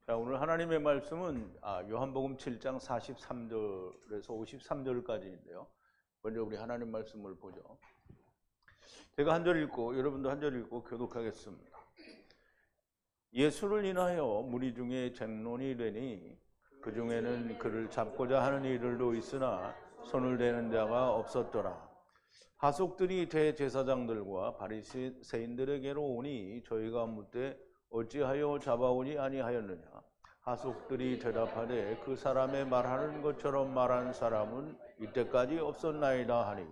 자, 오늘 하나님의 말씀은 요한복음 7장 43절에서 53절까지인데요. 먼저 우리 하나님 말씀을 보죠. 제가 한 절 읽고 여러분도 한 절 읽고 교독하겠습니다. 예수를 인하여 무리 중에 쟁론이 되니 그 중에는 그를 잡고자 하는 이들도 있으나 손을 대는 자가 없었더라. 하속들이 대제사장들과 바리새인들에게로 오니 저희가 묻되 어찌하여 잡아오니 아니하였느냐. 하속들이 대답하되 그 사람의 말하는 것처럼 말한 사람은 이때까지 없었나이다 하니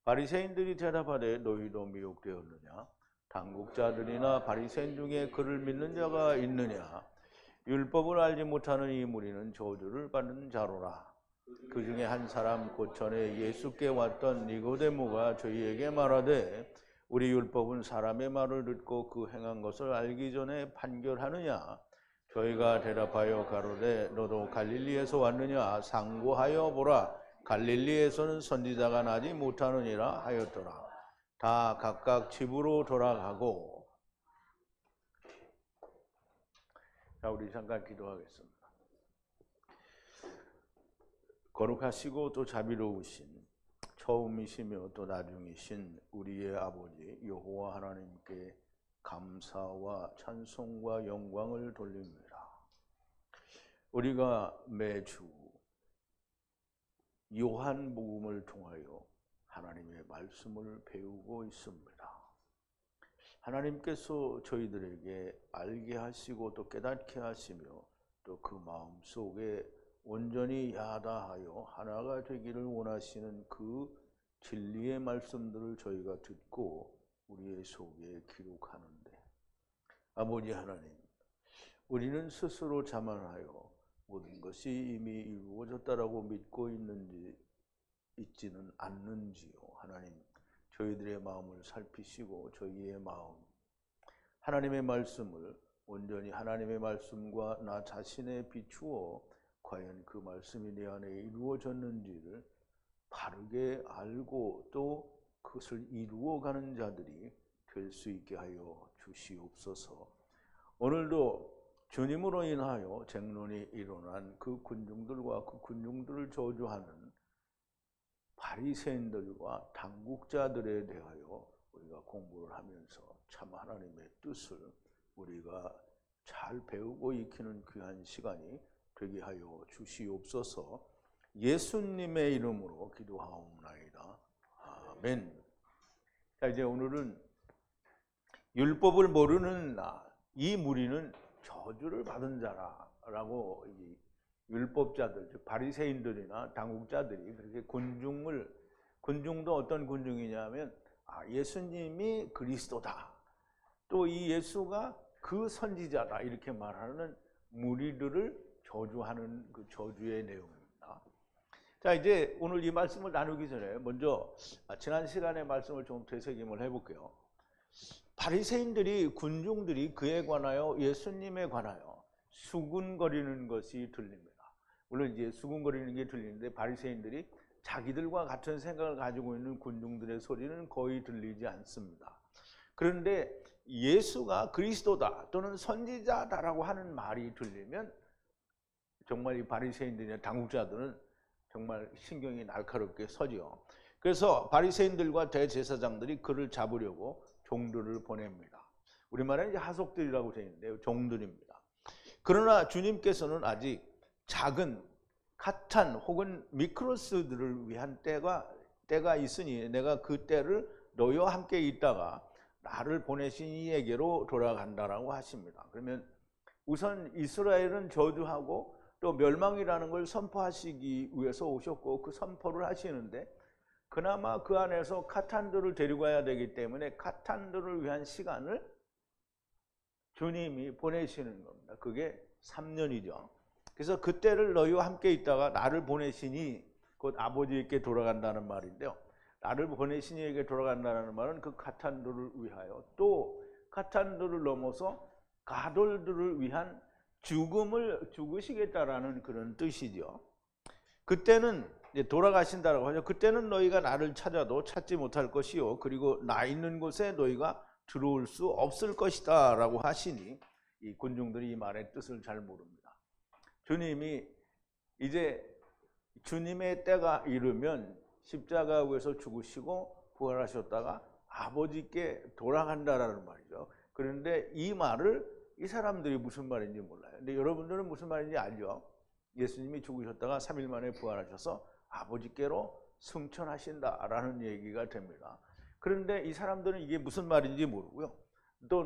바리새인들이 대답하되 너희도 미혹되었느냐. 당국자들이나 바리새인 중에 그를 믿는 자가 있느냐. 율법을 알지 못하는 이 무리는 저주를 받는 자로라. 그 중에 한 사람 곧 전에 예수께 왔던 니고데모가 저희에게 말하되 우리 율법은 사람의 말을 듣고 그 행한 것을 알기 전에 판결하느냐. 저희가 대답하여 가로되 너도 갈릴리에서 왔느냐. 상고하여 보라. 갈릴리에서는 선지자가 나지 못하느니라 하였더라. 다 각각 집으로 돌아가고. 자, 우리 잠깐 기도하겠습니다. 거룩하시고 또 자비로우신 처음이시며 또 나중이신 우리의 아버지 여호와 하나님께 감사와 찬송과 영광을 돌립니다. 우리가 매주 요한복음을 통하여 하나님의 말씀을 배우고 있습니다. 하나님께서 저희들에게 알게 하시고 또 깨닫게 하시며 또 그 마음 속에 온전히 야다하여 하나가 되기를 원하시는 그 진리의 말씀들을 저희가 듣고 우리의 속에 기록하는데, 아버지 하나님, 우리는 스스로 자만하여 모든 것이 이미 이루어졌다라고 믿고 있지는 않는지요. 하나님, 저희들의 마음을 살피시고 저희의 마음, 하나님의 말씀을 온전히 하나님의 말씀과 나 자신에 비추어 과연 그 말씀이 내 안에 이루어졌는지를 바르게 알고 또 그것을 이루어가는 자들이 될 수 있게 하여 주시옵소서. 오늘도 주님으로 인하여 쟁론이 일어난 그 군중들과 그 군중들을 저주하는 바리새인들과 당국자들에 대하여 우리가 공부를 하면서 참 하나님의 뜻을 우리가 잘 배우고 익히는 귀한 시간이 되게 하여 주시옵소서. 예수님의 이름으로 기도하옵나이다. 아멘. 자, 이제 오늘은 율법을 모르는 이 무리는 저주를 받은 자라라고 이 율법자들, 즉 바리새인들이나 당국자들이 그렇게 군중도 어떤 군중이냐면 예수님이 그리스도다. 또 이 예수가 그 선지자다 이렇게 말하는 무리들을 저주하는 그 저주의 내용입니다. 자, 이제 오늘 이 말씀을 나누기 전에 먼저 지난 시간의 말씀을 좀 되새김을 해볼게요. 바리새인들이 군중들이 그에 관하여 예수님에 관하여 수군거리는 것이 들립니다. 물론 이제 수군거리는 게 들리는데 바리새인들이 자기들과 같은 생각을 가지고 있는 군중들의 소리는 거의 들리지 않습니다. 그런데 예수가 그리스도다 또는 선지자다라고 하는 말이 들리면 정말 이 바리새인들이나 당국자들은 정말 신경이 날카롭게 서지요. 그래서 바리새인들과 대제사장들이 그를 잡으려고 종들을 보냅니다. 우리말에 이제 하속들이라고 되어 있는데요, 종들입니다. 그러나 주님께서는 아직 작은 카탄 혹은 미크로스들을 위한 때가 있으니 내가 그 때를 너희와 함께 있다가 나를 보내신 이에게로 돌아간다라고 하십니다. 그러면 우선 이스라엘은 저주하고 또 멸망이라는 걸 선포하시기 위해서 오셨고 그 선포를 하시는데 그나마 그 안에서 카탄들을 데리고 가야 되기 때문에 카탄들을 위한 시간을 주님이 보내시는 겁니다. 그게 3년이죠. 그래서 그때를 너희와 함께 있다가 나를 보내시니 곧 아버지께 돌아간다는 말인데요. 나를 보내신 이에게 돌아간다는 말은 그 카탄들을 위하여 또 카탄들을 넘어서 가돌들을 위한 죽음을 죽으시겠다라는 그런 뜻이죠. 그때는 이제 돌아가신다라고 하죠. 그때는 너희가 나를 찾아도 찾지 못할 것이요 그리고 나 있는 곳에 너희가 들어올 수 없을 것이다 라고 하시니 이 군중들이 이 말의 뜻을 잘 모릅니다. 주님이 이제 주님의 때가 이르면 십자가 위에서 죽으시고 부활하셨다가 아버지께 돌아간다라는 말이죠. 그런데 이 말을 이 사람들이 무슨 말인지 몰라요. 근데 여러분들은 무슨 말인지 알죠? 예수님이 죽으셨다가 3일 만에 부활하셔서 아버지께로 승천하신다라는 얘기가 됩니다. 그런데 이 사람들은 이게 무슨 말인지 모르고요. 또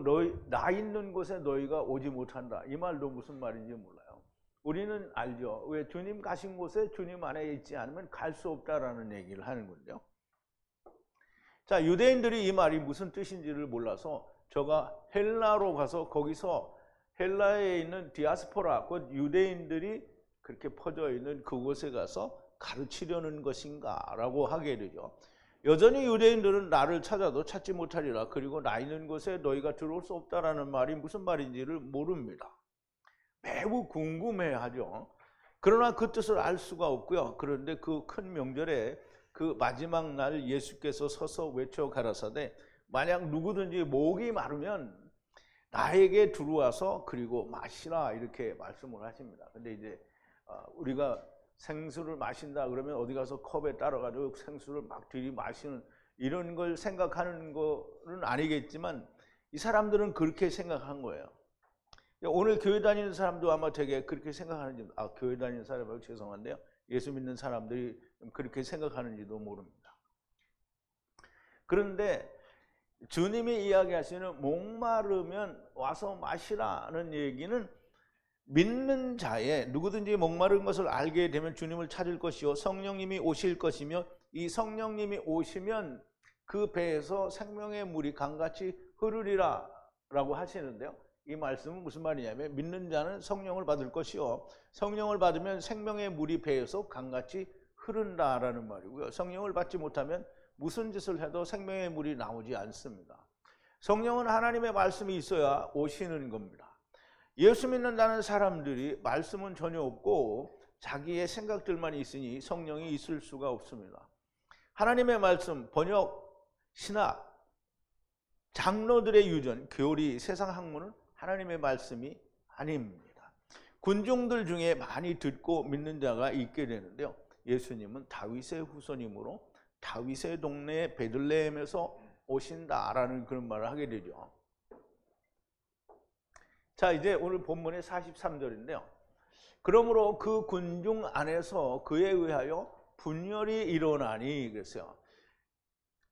나 있는 곳에 너희가 오지 못한다. 이 말도 무슨 말인지 몰라요. 우리는 알죠. 왜 주님 가신 곳에 주님 안에 있지 않으면 갈 수 없다라는 얘기를 하는 건데요. 자, 유대인들이 이 말이 무슨 뜻인지를 몰라서 저가 헬라로 가서 거기서 헬라에 있는 디아스포라, 곧 유대인들이 그렇게 퍼져 있는 그곳에 가서 가르치려는 것인가 라고 하게 되죠. 여전히 유대인들은 나를 찾아도 찾지 못하리라. 그리고 나 있는 곳에 너희가 들어올 수 없다라는 말이 무슨 말인지를 모릅니다. 매우 궁금해하죠. 그러나 그 뜻을 알 수가 없고요. 그런데 그 큰 명절에 그 마지막 날 예수께서 서서 외쳐 가라사대 만약 누구든지 목이 마르면 나에게 들어와서 그리고 마시라 이렇게 말씀을 하십니다. 근데 이제 우리가 생수를 마신다 그러면 어디 가서 컵에 따라가지고 생수를 막 들이마시는 이런 걸 생각하는 거는 아니겠지만 이 사람들은 그렇게 생각한 거예요. 오늘 교회 다니는 사람도 아마 되게 그렇게 생각하는지, 교회 다니는 사람은 죄송한데요. 예수 믿는 사람들이 그렇게 생각하는지도 모릅니다. 그런데 주님이 이야기하시는 목마르면 와서 마시라는 얘기는 믿는 자의 누구든지 목마른 것을 알게 되면 주님을 찾을 것이요 성령님이 오실 것이며 이 성령님이 오시면 그 배에서 생명의 물이 강같이 흐르리라 라고 하시는데요. 이 말씀은 무슨 말이냐면 믿는 자는 성령을 받을 것이요 성령을 받으면 생명의 물이 배에서 강같이 흐른다라는 말이고요. 성령을 받지 못하면 무슨 짓을 해도 생명의 물이 나오지 않습니다. 성령은 하나님의 말씀이 있어야 오시는 겁니다. 예수 믿는다는 사람들이 말씀은 전혀 없고 자기의 생각들만 있으니 성령이 있을 수가 없습니다. 하나님의 말씀, 번역, 신학, 장로들의 유전, 교리, 세상 학문은 하나님의 말씀이 아닙니다. 군중들 중에 많이 듣고 믿는 자가 있게 되는데요. 예수님은 다윗의 후손이므로 다윗의 동네 베들레헴에서 오신다라는 그런 말을 하게 되죠. 자, 이제 오늘 본문의 43절인데요. 그러므로 그 군중 안에서 그에 의하여 분열이 일어나니 그랬어요.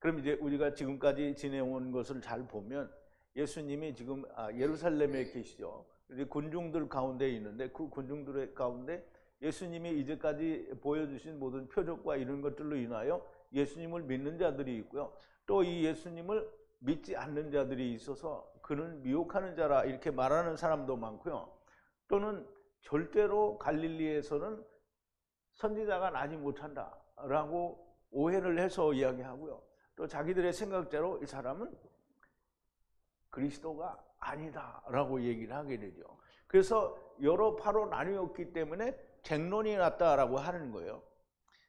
그럼 이제 우리가 지금까지 지내온 것을 잘 보면 예수님이 지금 예루살렘에 계시죠. 군중들 가운데 있는데 그 군중들의 가운데 예수님이 이제까지 보여주신 모든 표적과 이런 것들로 인하여 예수님을 믿는 자들이 있고요. 또 이 예수님을 믿지 않는 자들이 있어서 그는 미혹하는 자라 이렇게 말하는 사람도 많고요. 또는 절대로 갈릴리에서는 선지자가 나지 못한다라고 오해를 해서 이야기하고요. 또 자기들의 생각대로 이 사람은 그리스도가 아니다라고 얘기를 하게 되죠. 그래서 여러 파로 나뉘었기 때문에 쟁론이 났다라고 하는 거예요.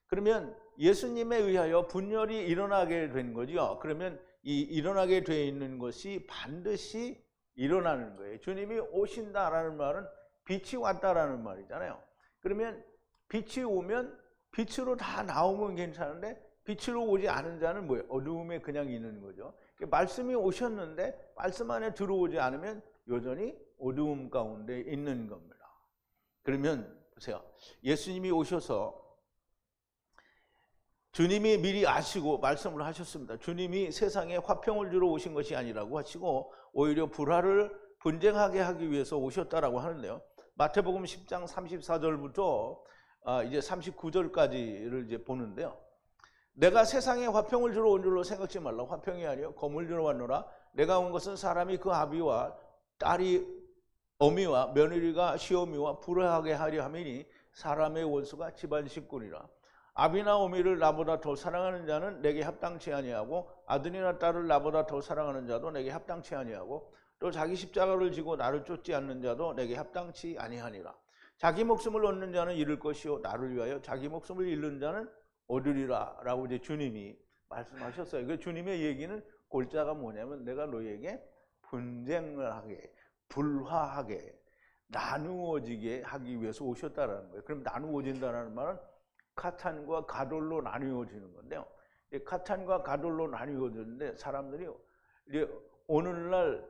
그러면 예수님에 의하여 분열이 일어나게 된 거죠. 그러면 이 일어나게 되어 있는 것이 반드시 일어나는 거예요. 주님이 오신다라는 말은 빛이 왔다라는 말이잖아요. 그러면 빛이 오면 빛으로 다 나오면 괜찮은데 빛으로 오지 않은 자는 뭐예요? 어두움에 그냥 있는 거죠. 말씀이 오셨는데 말씀 안에 들어오지 않으면 여전히 어두움 가운데 있는 겁니다. 그러면 보세요. 예수님이 오셔서 주님이 미리 아시고 말씀을 하셨습니다. 주님이 세상에 화평을 주러 오신 것이 아니라고 하시고 오히려 불화를 분쟁하게 하기 위해서 오셨다라고 하는데요. 마태복음 10장 34절부터 이제 39절까지를 이제 보는데요. 내가 세상에 화평을 주러 온 줄로 생각지 말라. 화평이 아니요 검을 주러 왔노라. 내가 온 것은 사람이 그 아비와 딸이 어미와 며느리가 시어미와 불화하게 하려 함이니 사람의 원수가 집안 식구니라. 아비나 어미를 나보다 더 사랑하는 자는 내게 합당치 아니하고 아들이나 딸을 나보다 더 사랑하는 자도 내게 합당치 아니하고 또 자기 십자가를 지고 나를 쫓지 않는 자도 내게 합당치 아니하니라. 자기 목숨을 얻는 자는 잃을 것이요 나를 위하여 자기 목숨을 잃는 자는 얻으리라 라고 이제 주님이 말씀하셨어요. 그 주님의 얘기는 골자가 뭐냐면 내가 너희에게 분쟁을 하게 불화하게 나누어지게 하기 위해서 오셨다라는 거예요. 그럼 나누어진다는 말은 카탄과 가돌로 나누어지는 건데요. 카탄과 가돌로 나누어지는데 사람들이 이제 오늘날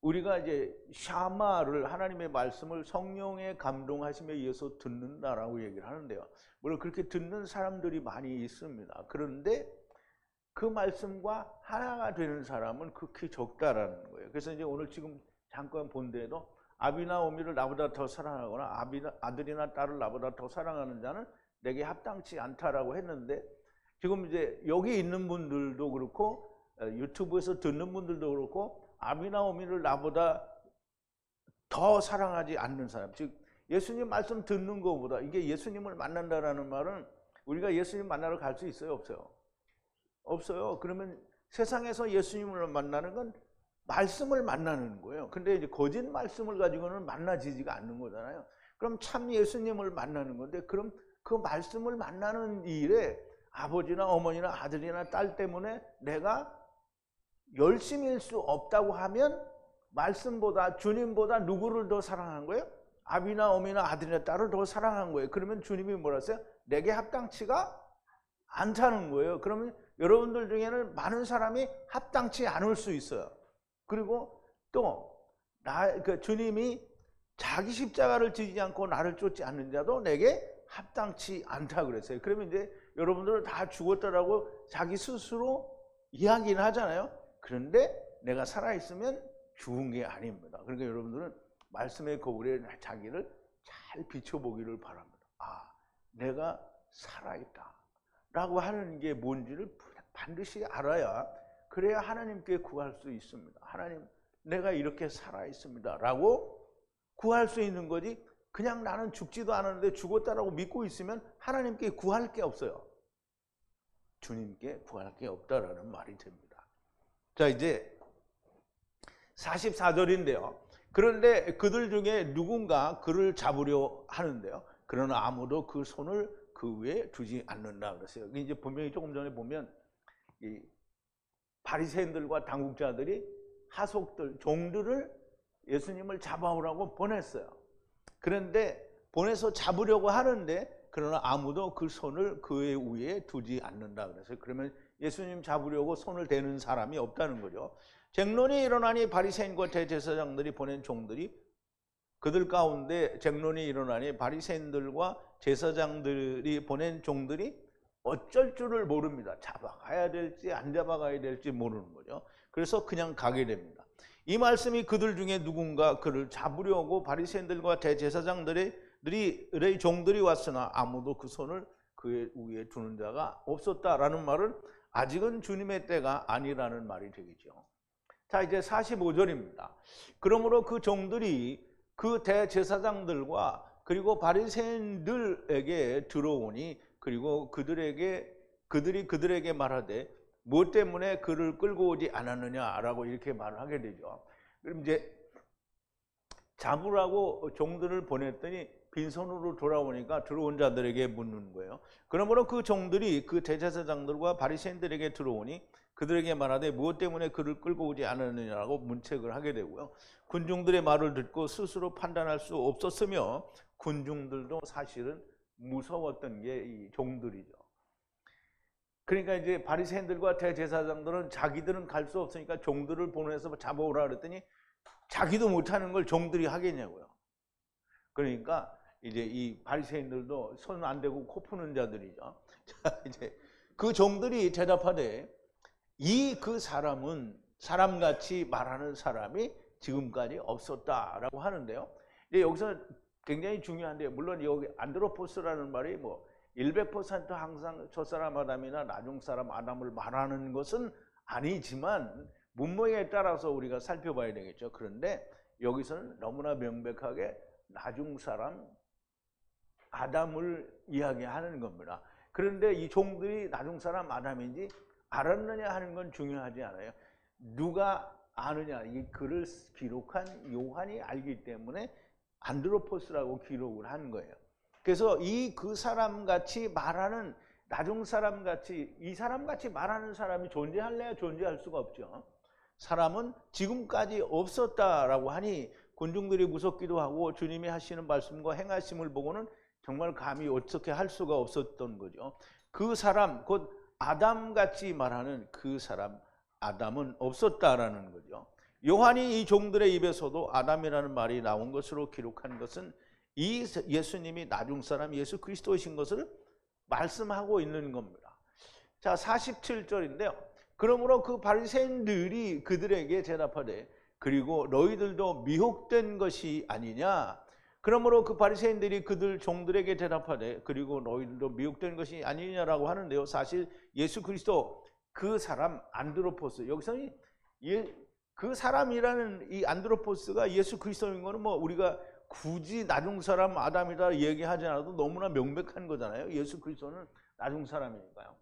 우리가 이제 샤마를 하나님의 말씀을 성령의 감동하심에 의해서 듣는다라고 얘기를 하는데요. 물론 그렇게 듣는 사람들이 많이 있습니다. 그런데 그 말씀과 하나가 되는 사람은 극히 적다라는 거예요. 그래서 이제 오늘 지금 잠깐 본 데에도 아비나 어미를 나보다 더 사랑하거나 아들이나 딸을 나보다 더 사랑하는 자는 내게 합당치 않다라고 했는데, 지금 이제 여기 있는 분들도 그렇고 유튜브에서 듣는 분들도 그렇고 아비나 어미를 나보다 더 사랑하지 않는 사람, 즉 예수님 말씀 듣는 것보다, 이게 예수님을 만난다라는 말은 우리가 예수님 만나러 갈 수 있어요, 없어요? 없어요. 그러면 세상에서 예수님을 만나는 건 말씀을 만나는 거예요. 근데 이제 거짓 말씀을 가지고는 만나지지가 않는 거잖아요. 그럼 참 예수님을 만나는 건데, 그럼 그 말씀을 만나는 일에 아버지나 어머니나 아들이나 딸 때문에 내가 열심일 수 없다고 하면 말씀보다, 주님보다 누구를 더 사랑한 거예요? 아비나 어미나 아들이나 딸을 더 사랑한 거예요. 그러면 주님이 뭐라 했어요? 내게 합당치가 않다는 거예요. 그러면 여러분들 중에는 많은 사람이 합당치 않을 수 있어요. 그리고 또 주님이 자기 십자가를 지지 않고 나를 쫓지 않는 자도 내게 합당치 않다 그랬어요. 그러면 이제 여러분들은 다 죽었다라고 자기 스스로 이야기는 하잖아요. 그런데 내가 살아있으면 죽은 게 아닙니다. 그러니까 여러분들은 말씀의 거울에 자기를 잘 비춰보기를 바랍니다. 아, 내가 살아있다 라고 하는 게 뭔지를 반드시 알아야, 그래야 하나님께 구할 수 있습니다. 하나님, 내가 이렇게 살아있습니다 라고 구할 수 있는 거지, 그냥 나는 죽지도 않았는데 죽었다라고 믿고 있으면 하나님께 구할 게 없어요. 주님께 구할 게 없다라는 말이 됩니다. 자, 이제 44절인데요. 그런데 그들 중에 누군가 그를 잡으려 하는데요. 그러나 아무도 그 손을 그 위에 두지 않는다 그랬어요. 이제 분명히 조금 전에 보면 이 바리새인들과 당국자들이 하속들, 종들을 예수님을 잡아오라고 보냈어요. 그런데 보내서 잡으려고 하는데 그러나 아무도 그 손을 그의 위에 두지 않는다 그랬어요. 그러면 예수님 잡으려고 손을 대는 사람이 없다는 거죠. 쟁론이 일어나니 바리새인과 대제사장들이 보낸 종들이, 그들 가운데 쟁론이 일어나니 바리새인들과 제사장들이 보낸 종들이 어쩔 줄을 모릅니다. 잡아가야 될지 안 잡아가야 될지 모르는 거죠. 그래서 그냥 가게 됩니다. 이 말씀이 그들 중에 누군가 그를 잡으려고 바리새인들과 대제사장들의 종들이 왔으나 아무도 그 손을 그의 위에 두는 자가 없었다라는 말은 아직은 주님의 때가 아니라는 말이 되겠죠. 자, 이제 45절입니다. 그러므로 그 종들이 그 대제사장들과 그리고 바리새인들에게 들어오니, 그리고 그들이 그들에게 말하되 무엇 때문에 그를 끌고 오지 않았느냐라고 이렇게 말을 하게 되죠. 그럼 이제 잡으라고 종들을 보냈더니 빈손으로 돌아오니까 들어온 자들에게 묻는 거예요. 그러므로 그 종들이 그 대제사장들과 바리새인들에게 들어오니 그들에게 말하되 무엇 때문에 그를 끌고 오지 않았느냐라고 문책을 하게 되고요. 군중들의 말을 듣고 스스로 판단할 수 없었으며 군중들도 사실은 무서웠던 게 이 종들이죠. 그러니까 이제 바리새인들과 대제사장들은 자기들은 갈 수 없으니까 종들을 보내서 잡아오라 그랬더니 자기도 못하는 걸 종들이 하겠냐고요. 그러니까 이제 이 바리새인들도 손 안 대고 코 푸는 자들이죠. 자, 이제 그 종들이 대답하되 그 사람은 사람같이 말하는 사람이 지금까지 없었다라고 하는데요. 이제 여기서 굉장히 중요한데, 물론 여기 안드로포스라는 말이 뭐 100% 항상 저 사람 아담이나 나중 사람 아담을 말하는 것은 아니지만 문맥에 따라서 우리가 살펴봐야 되겠죠. 그런데 여기서는 너무나 명백하게 나중 사람 아담을 이야기하는 겁니다. 그런데 이 종들이 나중 사람 아담인지 알았느냐 하는 건 중요하지 않아요. 누가 아느냐, 이 글을 기록한 요한이 알기 때문에 안드로포스라고 기록을 한 거예요. 그래서 그 사람같이 말하는, 나중 사람같이, 이 사람같이 말하는 사람이 존재할래야 존재할 수가 없죠. 사람은 지금까지 없었다라고 하니 군중들이 무섭기도 하고 주님이 하시는 말씀과 행하심을 보고는 정말 감히 어떻게 할 수가 없었던 거죠. 그 사람, 곧 아담같이 말하는 그 사람 아담은 없었다라는 거죠. 요한이 이 종들의 입에서도 아담이라는 말이 나온 것으로 기록한 것은 이 예수님이 나중 사람 예수 그리스도이신 것을 말씀하고 있는 겁니다. 자, 47절인데요. 그러므로 그 바리새인들이 그들에게 대답하되 그리고 너희들도 미혹된 것이 아니냐. 그러므로 그 바리새인들이 그들 종들에게 대답하되 그리고 너희들도 미혹된 것이 아니냐라고 하는데요. 사실 예수 그리스도 그 사람 안드로포스, 여기서는 그 사람이라는 이 안드로포스가 예수 그리스도인 거는 뭐 우리가 굳이 나중 사람 아담이다 얘기하지 않아도 너무나 명백한 거잖아요. 예수 그리스도는 나중 사람이니까요.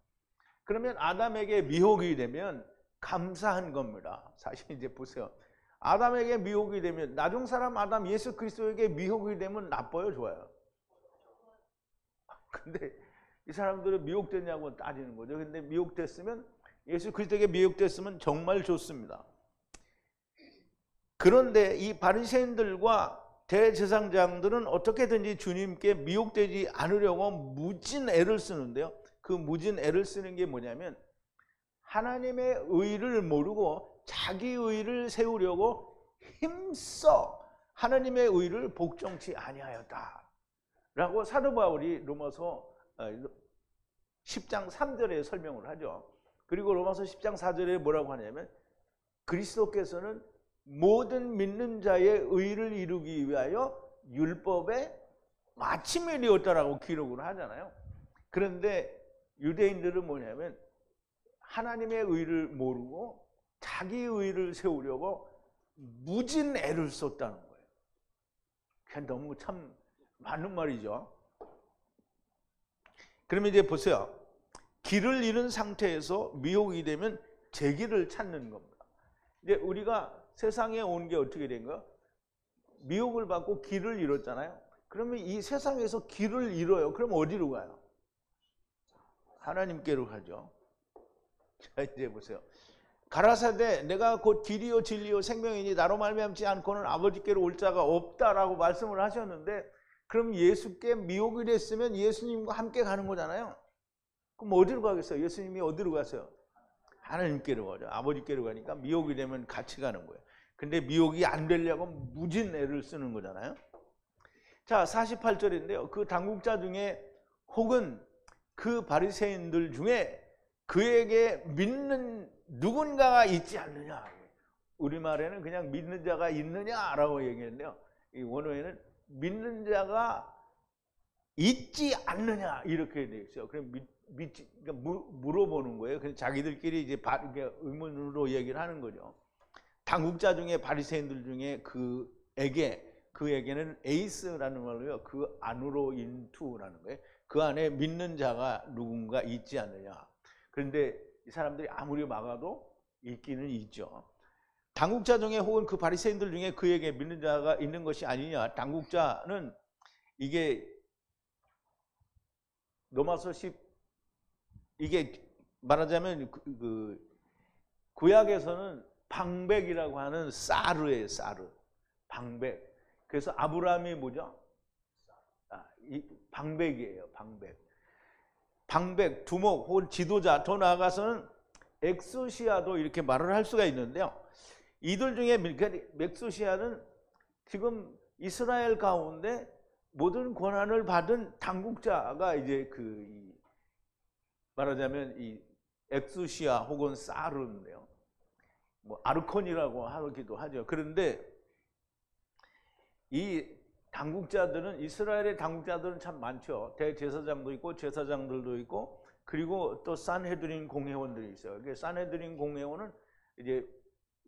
그러면 아담에게 미혹이 되면 감사한 겁니다. 사실 이제 보세요. 아담에게 미혹이 되면 나중 사람 아담 예수 그리스도에게 미혹이 되면 나빠요, 좋아요? 근데 이 사람들은 미혹됐냐고 따지는 거죠. 근데 미혹됐으면 예수 그리스도에게 미혹됐으면 정말 좋습니다. 그런데 이 바리새인들과 대제사장들은 어떻게든지 주님께 미혹되지 않으려고 무진 애를 쓰는데요. 그 무진 애를 쓰는 게 뭐냐면 하나님의 의를 모르고 자기 의를 세우려고 힘써 하나님의 의를 복종치 아니하였다 라고 사도 바울이 로마서 10장 3절에 설명을 하죠. 그리고 로마서 10장 4절에 뭐라고 하냐면 그리스도께서는 모든 믿는 자의 의를 이루기 위하여 율법의 마침이 되었다라고 기록을 하잖아요. 그런데 유대인들은 뭐냐면 하나님의 의를 모르고 자기 의를 세우려고 무진 애를 썼다는 거예요. 그냥 너무 참 맞는 말이죠. 그러면 이제 보세요. 길을 잃은 상태에서 미혹이 되면 제 길을 찾는 겁니다. 이제 우리가 세상에 온 게 어떻게 된 거야? 미혹을 받고 길을 잃었잖아요. 그러면 이 세상에서 길을 잃어요. 그럼 어디로 가요? 하나님께로 가죠. 자, 이제 보세요. 가라사대 내가 곧 길이요 진리요 생명이니 나로 말미암지 않고는 아버지께로 올 자가 없다라고 말씀을 하셨는데 그럼 예수께 미혹이 됐으면 예수님과 함께 가는 거잖아요. 그럼 어디로 가겠어요? 예수님이 어디로 가세요? 하나님께로 가죠. 아버지께로 가니까 미혹이 되면 같이 가는 거예요. 근데 미혹이 안 되려고 무진 애를 쓰는 거잖아요. 자, 48절인데요. 그 당국자 중에 혹은 그 바리새인들 중에 그에게 믿는 누군가가 있지 않느냐. 우리말에는 그냥 믿는 자가 있느냐라고 얘기했는데요. 이 원어에는 믿는 자가 있지 않느냐 이렇게 되어 있어요. 그럼 그러니까 물어보는 거예요. 그래서 자기들끼리 이제 의문으로 얘기를 하는 거죠. 당국자 중에 바리새인들 중에 그에게는 에이스라는 말로요. 그 안으로 인투라는 거예요. 그 안에 믿는 자가 누군가 있지 않느냐. 그런데 이 사람들이 아무리 막아도 있기는 있죠. 당국자 중에 혹은 그 바리새인들 중에 그에게 믿는 자가 있는 것이 아니냐. 당국자는 이게 로마서 10 이게 말하자면 그 구약에서는 방백이라고 하는 사르예요. 사르. 방백. 그래서 아브라함이 뭐죠? 이 방백이에요. 방백. 방백, 두목 혹은 지도자, 더 나아가서는 엑소시아도 이렇게 말을 할 수가 있는데요. 이들 중에 엑소시아는 지금 이스라엘 가운데 모든 권한을 받은 당국자가 이제 말하자면 이 엑소시아 혹은 사르인데요. 뭐 아르콘이라고 하기도 하죠. 그런데 이 당국자들은 이스라엘의 당국자들은 참 많죠. 대제사장도 있고 제사장들도 있고 그리고 또 산헤드린 공회원들이 있어요. 산헤드린 공회원은 이제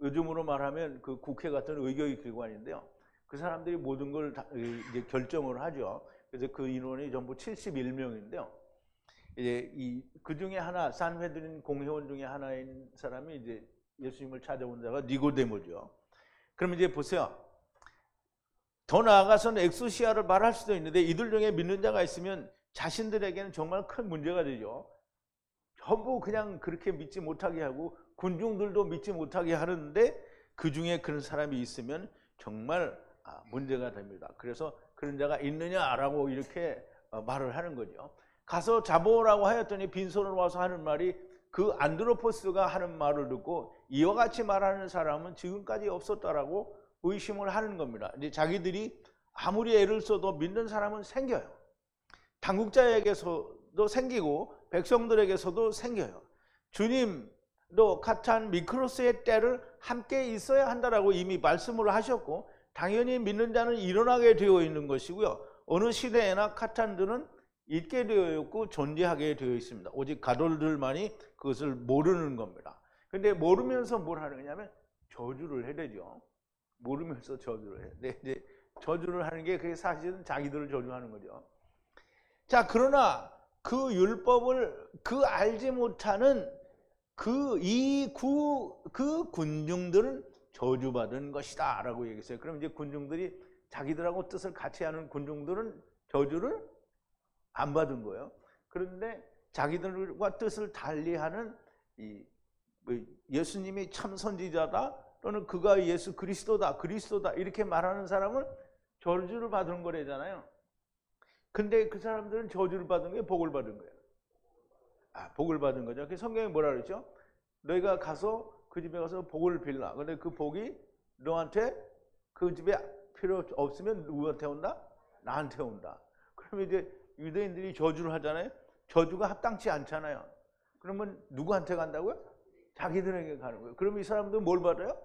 요즘으로 말하면 그 국회 같은 의교의 기관인데요. 그 사람들이 모든 걸 다 이제 결정을 하죠. 그래서 그 인원이 전부 71명인데요. 이제 그 중에 하나 산헤드린 공회원 중에 하나인 사람이 이제 예수님을 찾아온 자가 니고데모죠. 그럼 이제 보세요. 더 나아가서는 엑소시아를 말할 수도 있는데 이들 중에 믿는 자가 있으면 자신들에게는 정말 큰 문제가 되죠. 전부 그냥 그렇게 믿지 못하게 하고 군중들도 믿지 못하게 하는데 그 중에 그런 사람이 있으면 정말 문제가 됩니다. 그래서 그런 자가 있느냐라고 이렇게 말을 하는 거죠. 가서 잡아오라고 하였더니 빈손으로 와서 하는 말이, 그 안드로포스가 하는 말을 듣고 이와 같이 말하는 사람은 지금까지 없었다라고 의심을 하는 겁니다. 이제 자기들이 아무리 애를 써도 믿는 사람은 생겨요. 당국자에게서도 생기고 백성들에게서도 생겨요. 주님도 카탄 미크로스의 때를 함께 있어야 한다라고 이미 말씀을 하셨고, 당연히 믿는 자는 일어나게 되어 있는 것이고요. 어느 시대에나 카탄들은 있게 되어 있고 존재하게 되어 있습니다. 오직 가돌들만이 그것을 모르는 겁니다. 근데 모르면서 뭘 하는 거냐면 저주를 해대죠. 모르면서 저주를 해. 근데 이제 저주를 하는 게 그게 사실은 자기들을 저주하는 거죠. 자, 그러나 그 율법을 알지 못하는 그 군중들은 저주받은 것이다 라고 얘기했어요. 그럼 이제 군중들이 자기들하고 뜻을 같이 하는 군중들은 저주를 안 받은 거예요. 그런데 자기들과 뜻을 달리하는 예수님이 참 선지자다, 또는 그가 예수 그리스도다 이렇게 말하는 사람은 저주를 받은 거래잖아요. 근데 그 사람들은 저주를 받은 거예요, 복을 받은 거예요? 복을 받은 거죠. 그 성경에 뭐라 그랬죠? 너희가 가서 그 집에 가서 복을 빌라. 근데 그 복이 너한테, 그 집에 필요 없으면 누구한테 온다? 나한테 온다. 그러면 이제 유대인들이 저주를 하잖아요. 저주가 합당치 않잖아요. 그러면 누구한테 간다고요? 자기들에게 가는 거예요. 그럼 이 사람들은 뭘 받아요?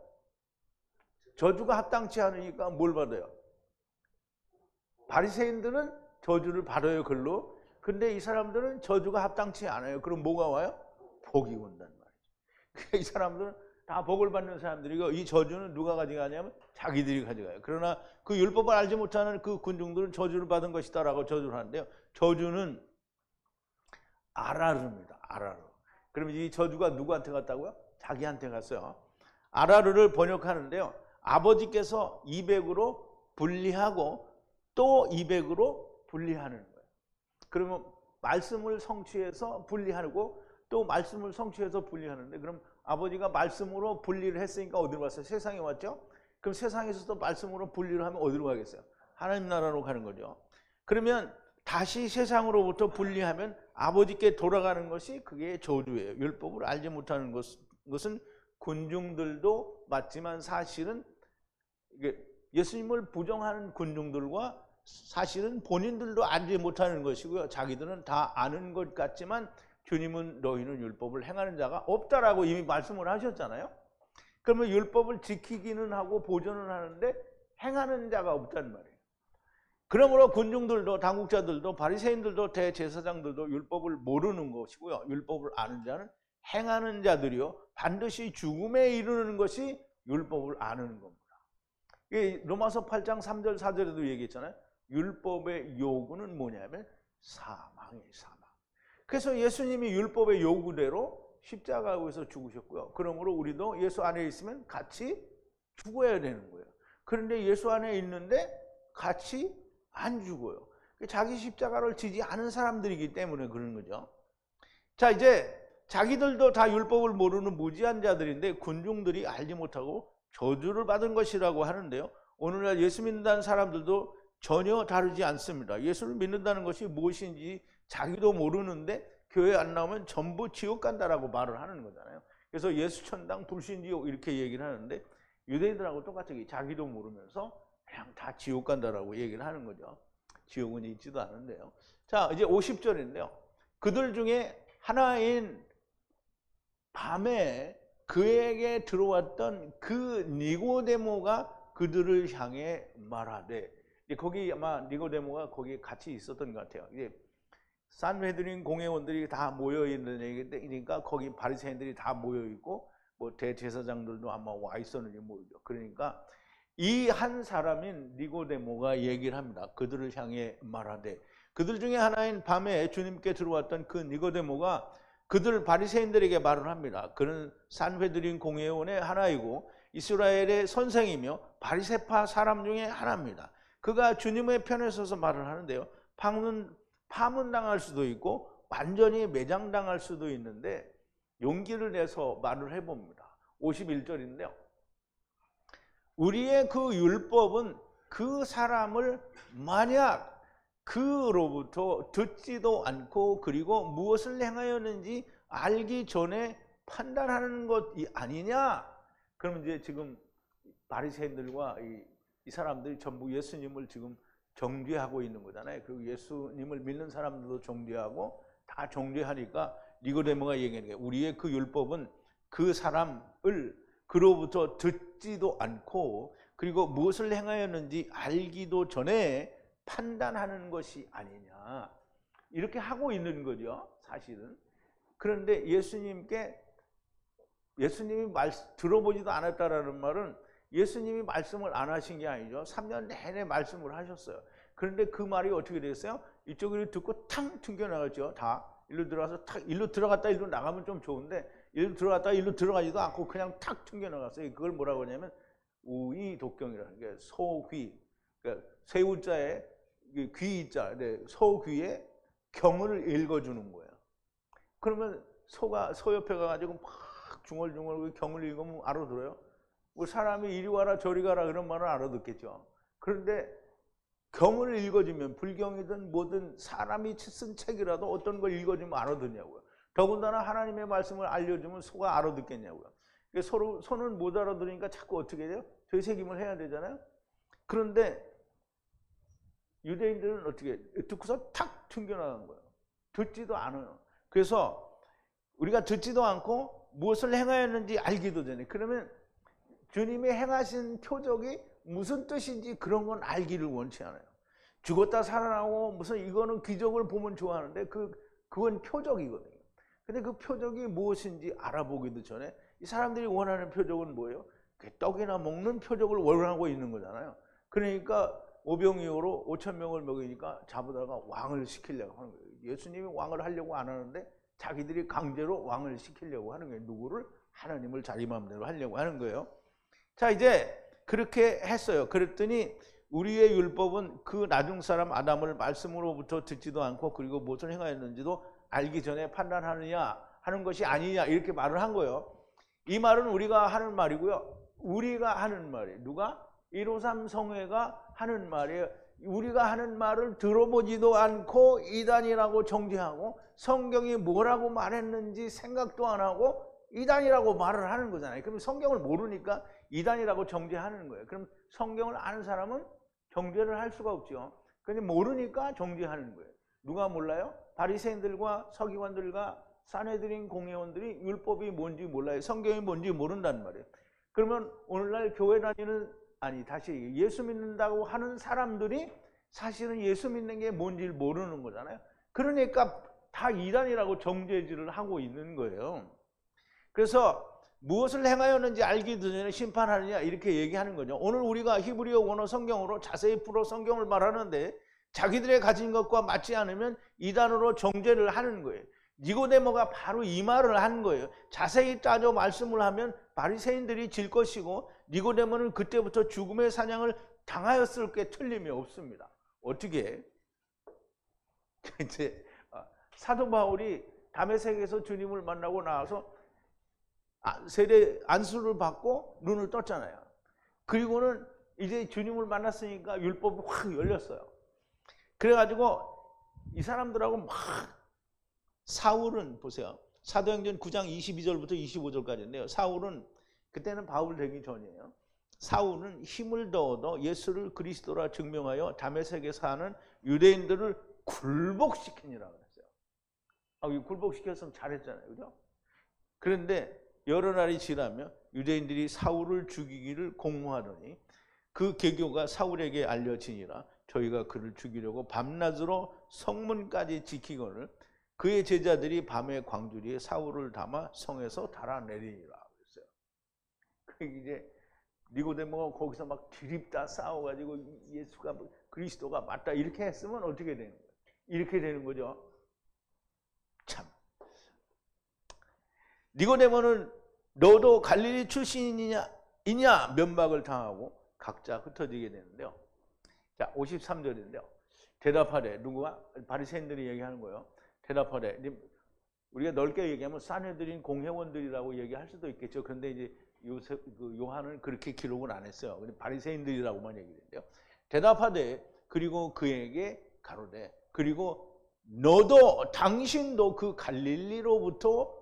저주가 합당치 않으니까 뭘 받아요? 바리새인들은 저주를 받아요, 글로. 근데 이 사람들은 저주가 합당치 않아요. 그럼 뭐가 와요? 복이 온단 말이죠. 그러니까 이 사람들은 다 복을 받는 사람들이고, 이 저주는 누가 가져가냐면 자기들이 가져가요. 그러나 그 율법을 알지 못하는 그 군중들은 저주를 받은 것이다라고 저주를 하는데요. 저주는 아라르입니다. 아라르. 그럼 이 저주가 누구한테 갔다고요? 자기한테 갔어요. 아라르를 번역하는데요. 아버지께서 200으로 분리하고 또 200으로 분리하는 거예요. 그러면 말씀을 성취해서 분리하고 또 말씀을 성취해서 분리하는데, 그럼 아버지가 말씀으로 분리를 했으니까 어디로 갔어요? 세상에 왔죠? 그럼 세상에서도 말씀으로 분리를 하면 어디로 가겠어요? 하나님 나라로 가는 거죠. 그러면 다시 세상으로부터 분리하면 아버지께 돌아가는 것이 그게 저주예요. 율법을 알지 못하는 것은 군중들도 맞지만 사실은 예수님을 부정하는 군중들과 사실은 본인들도 알지 못하는 것이고요. 자기들은 다 아는 것 같지만 주님은 너희는 율법을 행하는 자가 없다라고 이미 말씀을 하셨잖아요. 그러면 율법을 지키기는 하고 보존을 하는데 행하는 자가 없단 말이에요. 그러므로 군중들도 당국자들도 바리새인들도 대제사장들도 율법을 모르는 것이고요. 율법을 아는 자는 행하는 자들이요 반드시 죽음에 이르는 것이 율법을 아는 겁니다. 로마서 8장 3절 4절에도 얘기했잖아요. 율법의 요구는 뭐냐면 사망이에요. 사망. 그래서 예수님이 율법의 요구대로 십자가에서 죽으셨고요. 그러므로 우리도 예수 안에 있으면 같이 죽어야 되는 거예요. 그런데 예수 안에 있는데 같이 안 죽어요. 자기 십자가를 지지 않은 사람들이기 때문에 그런 거죠. 자, 이제 자기들도 다 율법을 모르는 무지한 자들인데 군중들이 알지 못하고 저주를 받은 것이라고 하는데요. 오늘날 예수 믿는다는 사람들도 전혀 다르지 않습니다. 예수를 믿는다는 것이 무엇인지 자기도 모르는데 교회 안 나오면 전부 지옥 간다라고 말을 하는 거잖아요. 그래서 예수천당 불신지옥 이렇게 얘기를 하는데 유대인들하고 똑같이 자기도 모르면서 그냥 다 지옥 간다라고 얘기를 하는 거죠. 지옥은 있지도 않은데요. 자, 이제 50절인데요. 그들 중에 하나인 밤에 그에게 들어왔던 그 니고데모가 그들을 향해 말하되, 거기 아마 니고데모가 거기 같이 있었던 것 같아요. 이게 산헤드린 공회원들이 다 모여 있는 얘기니까 거기 바리새인들이 다 모여 있고 뭐 대제사장들도 아마 와 있었는지 모르죠. 그러니까 이 한 사람인 니고데모가 얘기를 합니다. 그들을 향해 말하되, 그들 중에 하나인 밤에 주님께 들어왔던 그 니고데모가 그들 바리새인들에게 말을 합니다. 그는 산헤드린 공회원의 하나이고 이스라엘의 선생이며 바리새파 사람 중에 하나입니다. 그가 주님의 편에 서서 말을 하는데요. 파문당할 수도 있고 완전히 매장당할 수도 있는데 용기를 내서 말을 해봅니다. 51절인데요. 우리의 그 율법은 그 사람을 만약 그로부터 듣지도 않고 그리고 무엇을 행하였는지 알기 전에 판단하는 것이 아니냐? 그러면 이제 지금 바리새인들과 이 사람들이 전부 예수님을 지금 정죄하고 있는 거잖아요. 그리고 예수님을 믿는 사람들도 정죄하고 다 정죄하니까 니고데모가 얘기하는 게 우리의 그 율법은 그 사람을 그로부터 듣지도 않고 그리고 무엇을 행하였는지 알기도 전에 판단하는 것이 아니냐 이렇게 하고 있는 거죠 사실은. 그런데 예수님이 들어보지도 않았다라는 말은 예수님이 말씀을 안 하신 게 아니죠. 3년 내내 말씀을 하셨어요. 그런데 그 말이 어떻게 됐어요? 이쪽으로 듣고 탕 튕겨나갔죠. 다 일로 들어가서 탁 일로 들어갔다 일로 나가면 좀 좋은데 일로 들어갔다 일로 들어가지도 않고 그냥 탁 튕겨나갔어요. 그걸 뭐라고 하냐면 우이독경이라는 게 소귀, 그러니까 새우자에 귀자, 소귀에 경을 읽어주는 거예요. 그러면 소 옆에 가가지고 막 중얼중얼 경을 읽으면 알아들어요? 뭐 사람이 이리 와라 저리 가라 그런 말은 알아듣겠죠. 그런데 경을 읽어주면 불경이든 뭐든 사람이 쓴 책이라도 어떤 걸 읽어주면 알아듣냐고요. 더군다나 하나님의 말씀을 알려주면 소가 알아듣겠냐고요. 소는 못 알아들으니까 자꾸 어떻게 돼요? 되새김을 해야 되잖아요. 그런데 유대인들은 어떻게 듣고서 탁 튕겨나간 거예요. 듣지도 않아요. 그래서 우리가 듣지도 않고 무엇을 행하였는지 알기도 전에 그러면 주님이 행하신 표적이 무슨 뜻인지 그런 건 알기를 원치 않아요. 죽었다 살아나고 무슨 이거는 기적을 보면 좋아하는데 그건 표적이거든요. 근데 그 표적이 무엇인지 알아보기도 전에 이 사람들이 원하는 표적은 뭐예요? 떡이나 먹는 표적을 원하고 있는 거잖아요. 그러니까 오병이어로 5,000명을 먹이니까 잡으다가 왕을 시키려고 하는 거예요. 예수님이 왕을 하려고 안 하는데 자기들이 강제로 왕을 시키려고 하는 거예요. 누구를? 하나님을 자기 마음대로 하려고 하는 거예요. 자, 이제 그렇게 했어요. 그랬더니 우리의 율법은 그 나중 사람 아담을 말씀으로부터 듣지도 않고 그리고 무엇을 행하였는지도 알기 전에 판단하느냐 하는 것이 아니냐 이렇게 말을 한 거예요. 이 말은 우리가 하는 말이고요. 우리가 하는 말이에요. 누가? 153 성회가 하는 말이에요. 우리가 하는 말을 들어보지도 않고 이단이라고 정죄하고 성경이 뭐라고 말했는지 생각도 안 하고 이단이라고 말을 하는 거잖아요. 그럼 성경을 모르니까 이단이라고 정죄하는 거예요. 그럼 성경을 아는 사람은 정죄를 할 수가 없죠. 근데 모르니까 정죄하는 거예요. 누가 몰라요? 바리새인들과 서기관들과 산헤드린 공회원들이 율법이 뭔지 몰라요. 성경이 뭔지 모른단 말이에요. 그러면 오늘날 교회 다니는 다시 예수 믿는다고 하는 사람들이 사실은 예수 믿는 게 뭔지 모르는 거잖아요. 그러니까 다 이단이라고 정죄질을 하고 있는 거예요. 그래서 무엇을 행하였는지 알기 전에 심판하느냐 이렇게 얘기하는 거죠. 오늘 우리가 히브리어 원어 성경으로 자세히 풀어 성경을 말하는데 자기들의 가진 것과 맞지 않으면 이단으로 정죄를 하는 거예요. 니고데모가 바로 이 말을 한 거예요. 자세히 따져 말씀을 하면 바리새인들이 질 것이고 니고데모는 그때부터 죽음의 사냥을 당하였을 게 틀림이 없습니다. 어떻게? 이제 사도 바울이 다메섹에서 주님을 만나고 나와서 세례 안수를 받고 눈을 떴잖아요. 그리고는 이제 주님을 만났으니까 율법이 확 열렸어요. 그래가지고 이 사람들하고 막 사울은 보세요. 사도행전 9장 22절부터 25절까지인데요. 사울은 그때는 바울 되기 전이에요. 사울은 힘을 더어도 예수를 그리스도라 증명하여 다메섹에 사는 유대인들을 굴복시키니라 그랬어요. 굴복시켰으면 잘했잖아요. 그죠? 그런데 여러 날이 지나면 유대인들이 사울을 죽이기를 공모하더니 그 계교가 사울에게 알려지니라. 저희가 그를 죽이려고 밤낮으로 성문까지 지키거늘 그의 제자들이 밤에 광주리에 사울을 담아 성에서 달아내리니라 그랬어요. 이제 니고데모가 거기서 막 드립다 싸워가지고 예수가 그리스도가 맞다 이렇게 했으면 어떻게 되는 거예요? 이렇게 되는 거죠. 참. 니고데모는 너도 갈릴리 출신이냐 면박을 당하고 각자 흩어지게 되는데요. 자, 53절인데요. 대답하되 누구가? 바리새인들이 얘기하는 거예요. 대답하되 우리가 넓게 얘기하면 산헤드린 공회원들이라고 얘기할 수도 있겠죠. 그런데 이제 요한은 그렇게 기록은 안 했어요. 근데 바리새인들이라고만 얘기했는데요. 대답하되 그리고 그에게 가로되 그리고 너도 당신도 그 갈릴리로부터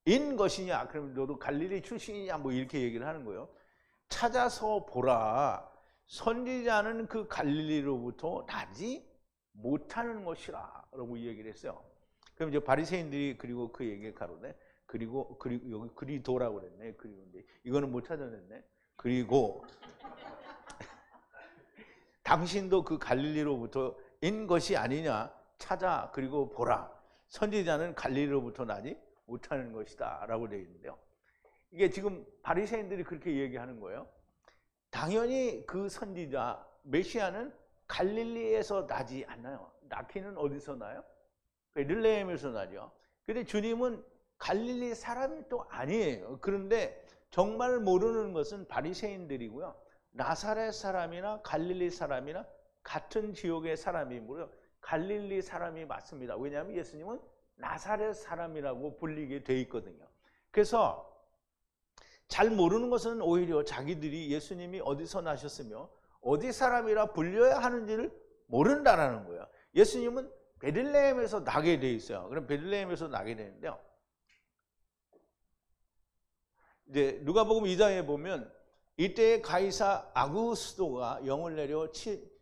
인 것이냐? 그러면 너도 갈릴리 출신이냐? 뭐 이렇게 얘기를 하는 거예요. 찾아서 보라. 선지자는 그 갈릴리로부터 나지 못하는 것이라 라고 얘기를 했어요. 그럼 이제 바리새인들이 그리고 그에게 가로되 그리고 여기 그리도라고 그랬네. 그리고 이거는 못 찾아냈네. 그리고 당신도 그 갈릴리로부터 인 것이 아니냐? 찾아 그리고 보라. 선지자는 갈릴리로부터 나지 못하는 것이다 라고 되어 있는데요. 이게 지금 바리새인들이 그렇게 얘기하는 거예요. 당연히 그 선지자 메시아는 갈릴리에서 나지 않나요? 낳기는 어디서 나요? 베들레헴에서 나죠. 근데 주님은 갈릴리 사람이 또 아니에요. 그런데 정말 모르는 것은 바리새인들이고요. 나사렛 사람이나 갈릴리 사람이나 같은 지역의 사람이므로 갈릴리 사람이 맞습니다. 왜냐하면 예수님은 나사렛 사람이라고 불리게 돼 있거든요. 그래서 잘 모르는 것은 오히려 자기들이 예수님이 어디서 나셨으며 어디 사람이라 불려야 하는지를 모른다라는 거예요. 예수님은 베들레헴에서 나게 돼 있어요. 그럼 베들레헴에서 나게 되는데요. 이제 누가복음 2장에 보면 이때 가이사 아구스도가 영을 내려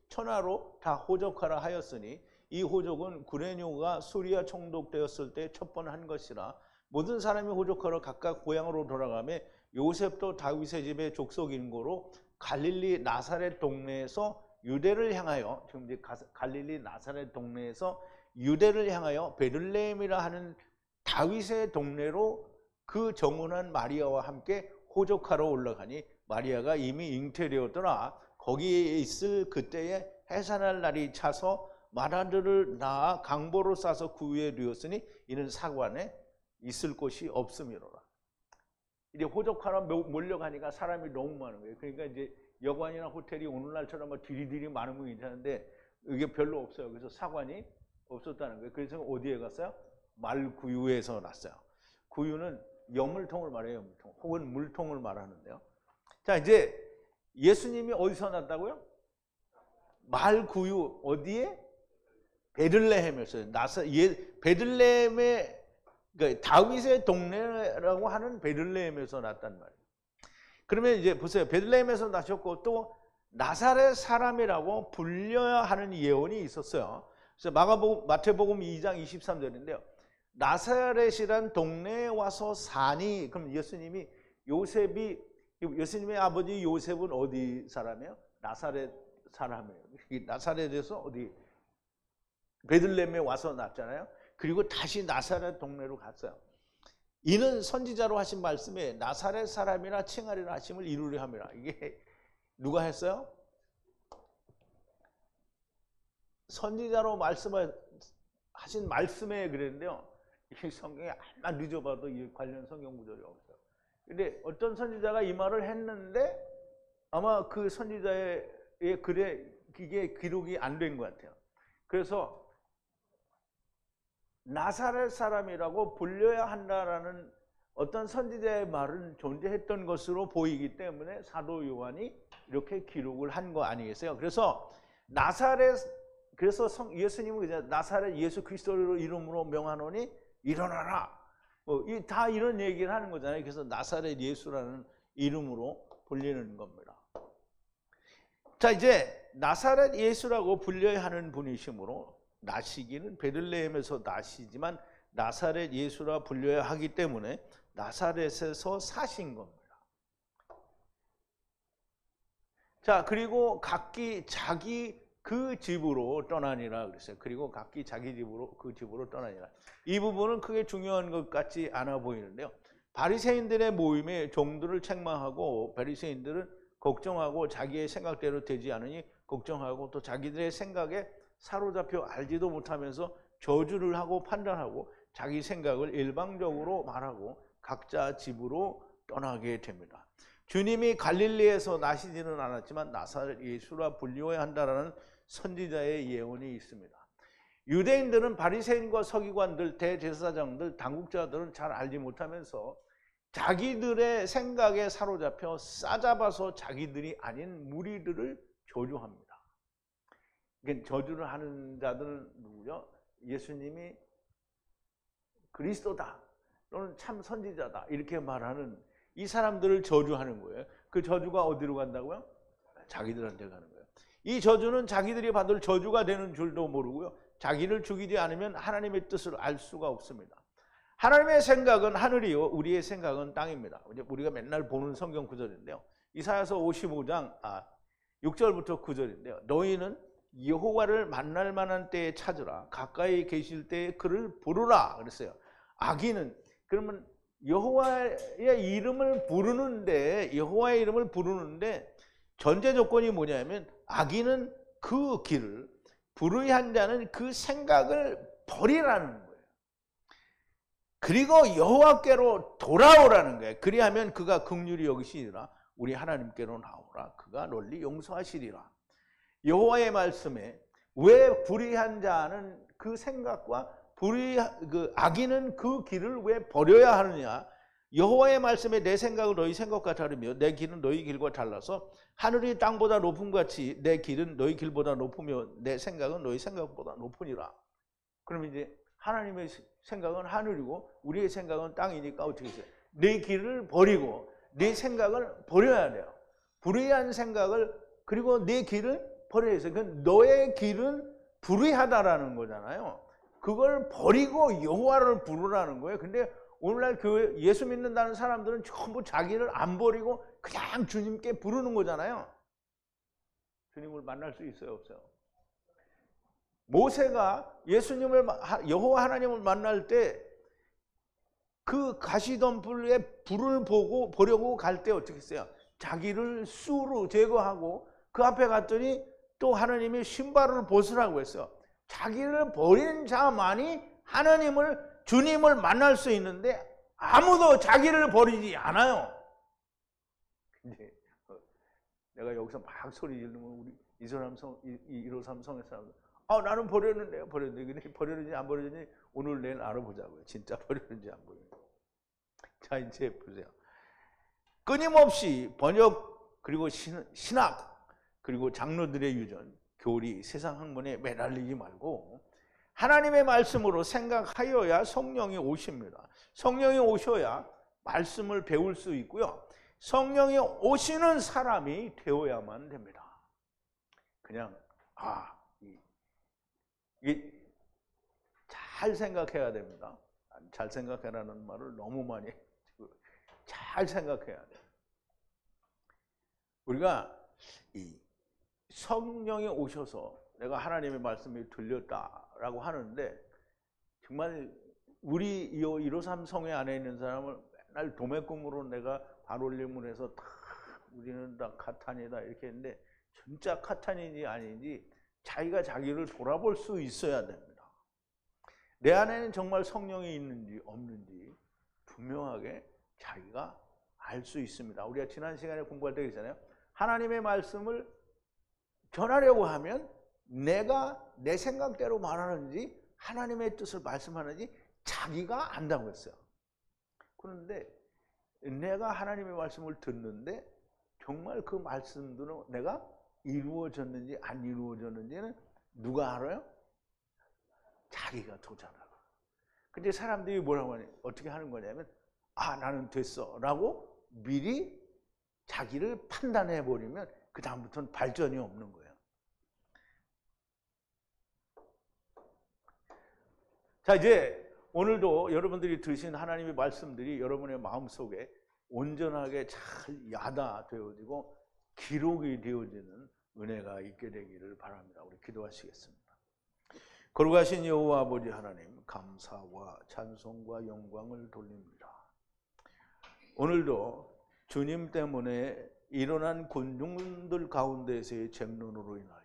천하로 다 호적하라 하였으니 이 호적은 구레뇨가 수리아 총독되었을 때 첫 번 한 것이라 모든 사람이 호적하러 각각 고향으로 돌아가며 요셉도 다윗의 집의 족속인 거로 갈릴리 나사렛 동네에서 유대를 향하여 지금 이제 갈릴리 나사렛 동네에서 유대를 향하여 베들레헴이라 하는 다윗의 동네로 그 정혼한 마리아와 함께 호적하러 올라가니 마리아가 이미 잉태되었더라. 거기에 있을 그때에 해산할 날이 차서 마다들을 낳아 강보로 싸서 구유에 누웠으니 이는 사관에 있을 곳이 없음이로라. 이제 호적하러 몰려가니까 사람이 너무 많은 거예요. 그러니까 이제 여관이나 호텔이 오늘날처럼 막 디리디리 많은 건 괜찮은데 이게 별로 없어요. 그래서 사관이 없었다는 거예요. 그래서 어디에 갔어요? 말구유에서 났어요. 구유는 여물통을 말해요. 여물통. 혹은 물통을 말하는데요. 자, 이제 예수님이 어디서 났다고요? 말구유. 어디에? 베들레헴에서. 베들레헴의 그러니까 다윗의 동네라고 하는 베들레헴에서 났단 말이에요. 그러면 이제 보세요. 베들레헴에서 나셨고 또 나사렛 사람이라고 불려야 하는 예언이 있었어요. 그래서 마태복음 2장 23절인데요. 나사렛이란 동네에 와서 사니, 그럼 예수님의 아버지 요셉은 어디 사람이에요? 나사렛 사람이에요. 나사렛에서 어디? 베들레헴에 와서 났잖아요. 그리고 다시 나사렛 동네로 갔어요. 이는 선지자로 하신 말씀에 나사렛 사람이라 칭하리라 하심을 이루려 함이라. 이게 누가 했어요? 선지자로 하신 말씀에 그랬는데요. 이 성경에 아마 늦어봐도 이 관련 성경 구절이 없어요. 근데 어떤 선지자가 이 말을 했는데 아마 그 선지자의 글에 이게 기록이 안 된 것 같아요. 그래서 나사렛 사람이라고 불려야 한다라는 어떤 선지자의 말은 존재했던 것으로 보이기 때문에 사도 요한이 이렇게 기록을 한 거 아니겠어요? 그래서 예수님은 나사렛 예수 그리스도의 이름으로 명하노니 일어나라. 다 이런 얘기를 하는 거잖아요. 그래서 나사렛 예수라는 이름으로 불리는 겁니다. 자, 이제 나사렛 예수라고 불려야 하는 분이시므로 나시기는 베들레헴에서 나시지만 나사렛 예수라 불려야 하기 때문에 나사렛에서 사신 겁니다. 자, 그리고 각기 자기 그 집으로 떠나니라 그랬어요. 그리고 각기 자기 집으로 그 집으로 떠나니라. 이 부분은 크게 중요한 것 같지 않아 보이는데요. 바리새인들의 모임에 종들을 책망하고 바리새인들은 걱정하고 자기의 생각대로 되지 않으니 걱정하고 또 자기들의 생각에 사로잡혀 알지도 못하면서 저주를 하고 판단하고 자기 생각을 일방적으로 말하고 각자 집으로 떠나게 됩니다. 주님이 갈릴리에서 나시지는 않았지만 나사렛 예수라 불리워야 한다라는 선지자의 예언이 있습니다. 유대인들은 바리새인과 서기관들, 대제사장들, 당국자들은 잘 알지 못하면서 자기들의 생각에 사로잡혀 싸잡아서 자기들이 아닌 무리들을 저주합니다. 그러니까 저주를 하는 자들은 누구죠? 예수님이 그리스도다 또는 참 선지자다 이렇게 말하는 이 사람들을 저주하는 거예요. 그 저주가 어디로 간다고요? 자기들한테 가는 거예요. 이 저주는 자기들이 받을 저주가 되는 줄도 모르고요. 자기를 죽이지 않으면 하나님의 뜻을 알 수가 없습니다. 하나님의 생각은 하늘이요 우리의 생각은 땅입니다. 우리가 맨날 보는 성경 구절인데요. 이사야서 55장 6절부터 9절인데요. 너희는 여호와를 만날 만한 때에 찾으라. 가까이 계실 때에 그를 부르라 그랬어요. 악인은 그러면 여호와의 이름을 부르는데 전제 조건이 뭐냐면 악인은 그 길을 불의한 자는 그 생각을 버리라는 거예요. 그리고 여호와께로 돌아오라는 거예요. 그리하면 그가 긍휼히 여기시리라. 우리 하나님께로 나오라. 그가 널리 용서하시리라. 여호와의 말씀에 왜 불의한 자는 그 생각과 악인은 그 길을 왜 버려야 하느냐? 여호와의 말씀에 내 생각은 너희 생각과 다르며 내 길은 너희 길과 달라서 하늘이 땅보다 높음 같이 내 길은 너희 길보다 높으며 내 생각은 너희 생각보다 높으니라. 그럼 이제 하나님의 생각은 하늘이고 우리의 생각은 땅이니까 어떻게 해요? 내 길을 버리고 내 생각을 버려야 돼요. 불의한 생각을 그리고 내 길을 버려야 해서 너의 길은 불의하다라는 거잖아요. 그걸 버리고 여호와를 부르라는 거예요. 근데 오늘날 예수 믿는다는 사람들은 전부 자기를 안 버리고 그냥 주님께 부르는 거잖아요. 주님을 만날 수 있어요, 없어요? 모세가 여호와 하나님을 만날 때 그 가시덤불에 불을 보려고 갈 때 어떻게 했어요? 자기를 수로 제거하고 그 앞에 갔더니 또 하나님이 신발을 벗으라고 했어요. 자기를 버린 자만이 주님을 만날 수 있는데 아무도 자기를 버리지 않아요. 근데 내가 여기서 막 소리 지르면 우리 153 성의 사람들 나는 버렸는데 근데 버렸는지 안 버렸는지 오늘 내일 알아보자고요. 진짜 버렸는지 안 버렸는지. 자 이제 보세요. 끊임없이 번역 그리고 신학 그리고 장로들의 유전 교리 세상 학문에 매달리지 말고 하나님의 말씀으로 생각하여야 성령이 오십니다. 성령이 오셔야 말씀을 배울 수 있고요. 성령이 오시는 사람이 되어야만 됩니다. 그냥 이게 잘 생각해야 됩니다. 잘 생각해라는 말을 너무 많이 잘 생각해야 돼요. 우리가 이 성령이 오셔서 내가 하나님의 말씀이 들렸다라고 하는데 정말 우리 153 성회 안에 있는 사람을 맨날 도매금으로 내가 반올림을 해서 우리는 다 카탄이다 이렇게 했는데 진짜 카탄인지 아닌지 자기가 자기를 돌아볼 수 있어야 됩니다. 내 안에는 정말 성령이 있는지 없는지 분명하게 자기가 알 수 있습니다. 우리가 지난 시간에 공부할 때 있잖아요. 하나님의 말씀을 전하려고 하면 내가 내 생각대로 말하는지 하나님의 뜻을 말씀하는지 자기가 안다고 했어요. 그런데 내가 하나님의 말씀을 듣는데 정말 그 말씀들은 내가 이루어졌는지 안 이루어졌는지는 누가 알아요? 자기가 더 잘 알아. 근데 사람들이 뭐라고 하냐? 어떻게 하는 거냐면 나는 됐어 라고 미리 자기를 판단해 버리면 그 다음부터는 발전이 없는 거예요. 자 이제 오늘도 여러분들이 들으신 하나님의 말씀들이 여러분의 마음속에 온전하게 잘 야다되어지고 기록이 되어지는 은혜가 있게 되기를 바랍니다. 우리 기도하시겠습니다. 거룩하신 여호와 아버지 하나님, 감사와 찬송과 영광을 돌립니다. 오늘도 주님 때문에 일어난 군중들 가운데서의 쟁론으로 인하여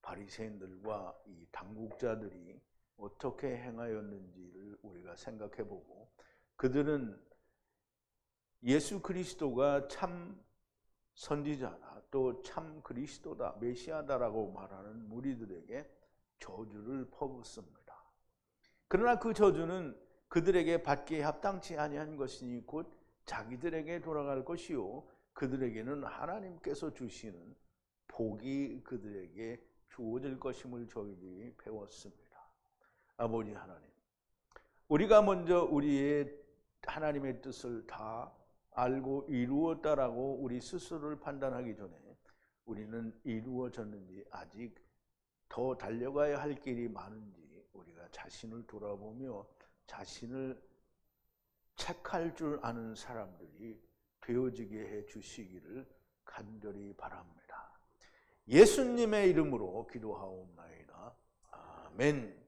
바리새인들과 이 당국자들이 어떻게 행하였는지를 우리가 생각해보고 그들은 예수 그리스도가 참 선지자다 또 참 그리스도다 메시아다라고 말하는 무리들에게 저주를 퍼붓습니다. 그러나 그 저주는 그들에게 받기에 합당치 아니한 것이니 곧 자기들에게 돌아갈 것이요 그들에게는 하나님께서 주시는 복이 그들에게 주어질 것임을 저희들이 배웠습니다. 아버지 하나님, 우리가 먼저 우리의 하나님의 뜻을 다 알고 이루었다라고 우리 스스로를 판단하기 전에 우리는 이루어졌는지 아직 더 달려가야 할 길이 많은지 우리가 자신을 돌아보며 자신을 체크할 줄 아는 사람들이 되어지게 해 주시기를 간절히 바랍니다. 예수님의 이름으로 기도하옵나이다. 아멘.